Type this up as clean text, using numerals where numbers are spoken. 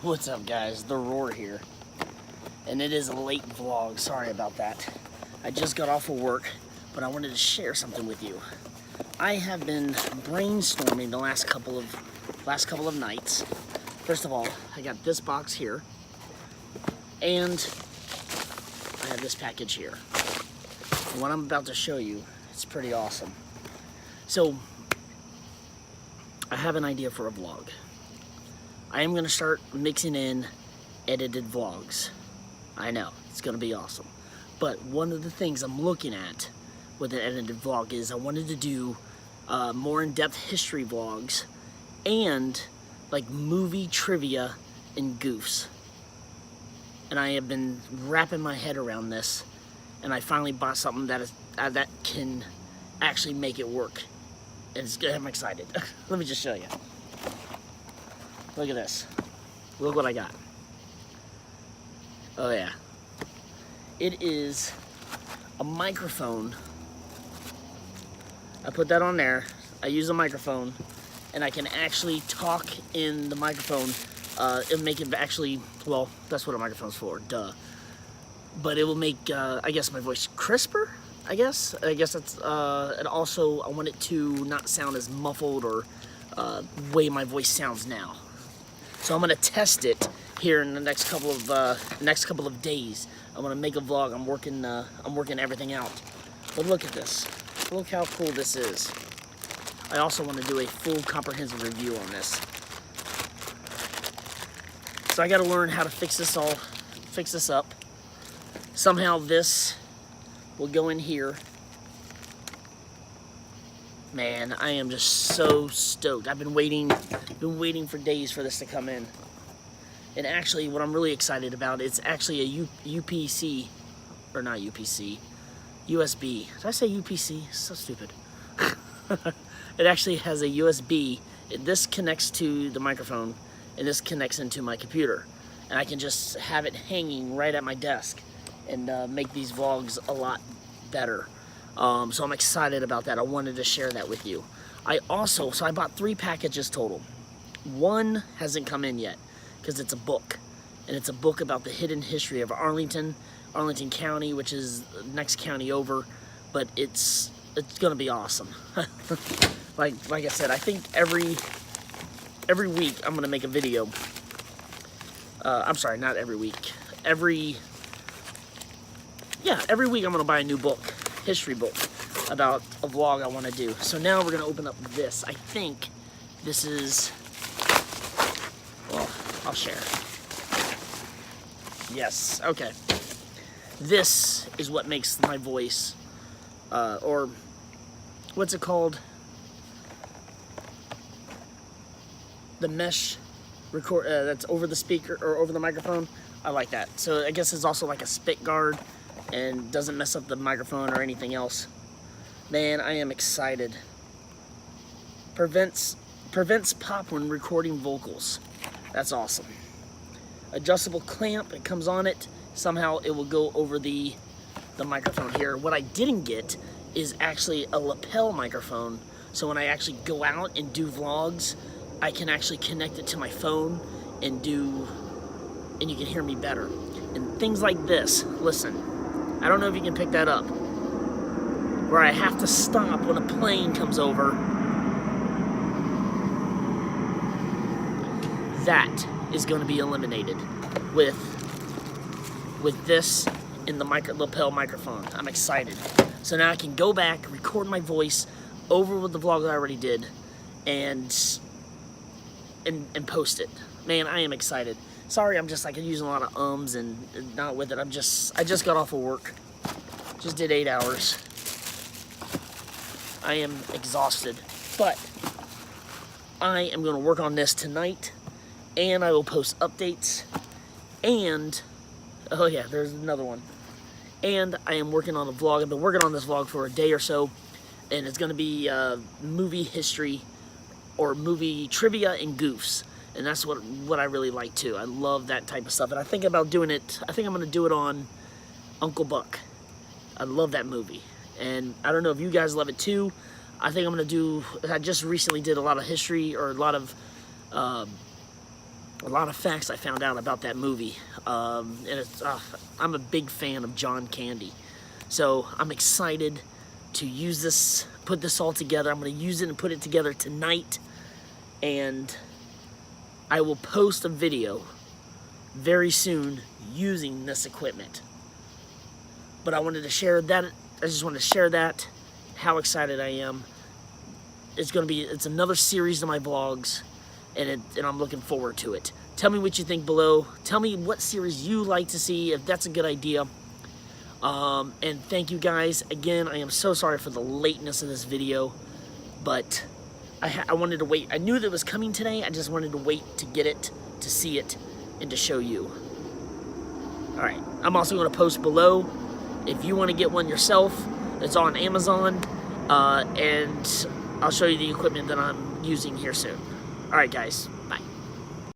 What's up, guys? The Roar here. And it is a late vlog. Sorry about that. I just got off of work, but I wanted to share something with you. I have been brainstorming the last couple of nights. First of all, I got this box here, and I have this package here. And what I'm about to show you, it's pretty awesome. So, I have an idea for a vlog. I am going to start mixing in edited vlogs. I know, it's going to be awesome. But one of the things I'm looking at with an edited vlog is I wanted to do more in-depth history vlogs and like movie trivia and goofs. And I have been wrapping my head around this, and I finally bought something that can actually make it work. And I'm excited. Let me just show you. Look at this. Look what I got. Oh yeah. It is a microphone. I put that on there. I use a microphone, and I can actually talk in the microphone and make it actually, well, that's what a microphone's for, duh. But it will make, I guess, my voice crisper, I guess that's, and also I want it to not sound as muffled or way my voice sounds now. So I'm gonna test it here in the next couple of days. I'm gonna make a vlog. I'm working everything out. But look at this. Look how cool this is. I also want to do a full comprehensive review on this. So I got to learn how to fix this up. Somehow this will go in here. Man, I am just so stoked. I've been waiting for days for this to come in. And actually, what I'm really excited about, it's actually a UPC, or not UPC, USB. Did I say UPC? So stupid. It actually has a USB. This connects to the microphone, and this connects into my computer. And I can just have it hanging right at my desk and make these vlogs a lot better. So I'm excited about that. I wanted to share that with you. I bought 3 packages total. One hasn't come in yet because it's a book, and it's a book about the hidden history of Arlington County, which is the next county over. But it's gonna be awesome. like I said, I think every week I'm gonna make a video. I'm sorry, not every week. Every week I'm gonna buy a new book. History book about a vlog I want to do. So now we're going to open up this. I think this is, well, I'll share. Yes, okay. This is what makes my voice, or what's it called? The mesh record that's over the speaker or over the microphone. I like that. So I guess it's also like a spit guard and doesn't mess up the microphone or anything else. Man, I am excited. Prevents pop when recording vocals. That's awesome. Adjustable clamp, it comes on it. Somehow it will go over the microphone here. What I didn't get is actually a lapel microphone. So when I actually go out and do vlogs, I can actually connect it to my phone and you can hear me better. And things like this, listen. I don't know if you can pick that up, where I have to stop when a plane comes over. That is going to be eliminated with this in the lapel microphone. I'm excited. So now I can go back, record my voice over with the vlog I already did, and post it. Man, I am excited. Sorry, I'm just like using a lot of ums and not with it. I just got off of work. Just did 8 hours. I am exhausted, but I am going to work on this tonight, and I will post updates. And oh yeah, there's another one. And I am working on a vlog. I've been working on this vlog for a day or so, and it's going to be movie history or movie trivia and goofs. And that's what I really like too. I love that type of stuff. And I think about doing it, I think I'm going to do it on Uncle Buck. I love that movie. And I don't know if you guys love it too. I think I'm going to do, I just recently did a lot of history or a lot of a lot of facts I found out about that movie. And it's, I'm a big fan of John Candy. So I'm excited to use this, put this all together. I'm going to use it and put it together tonight. And I will post a video very soon using this equipment. But I wanted to share that. I just wanted to share that, how excited I am. It's another series of my vlogs, and I'm looking forward to it. Tell me what you think below. Tell me what series you like to see, if that's a good idea. And thank you guys. Again, I am so sorry for the lateness of this video, but I wanted to wait. I knew that it was coming today. I just wanted to wait to get it, to see it, and to show you. All right, I'm also going to post below if you want to get one yourself. It's on Amazon, and I'll show you the equipment that I'm using here soon. All right, guys.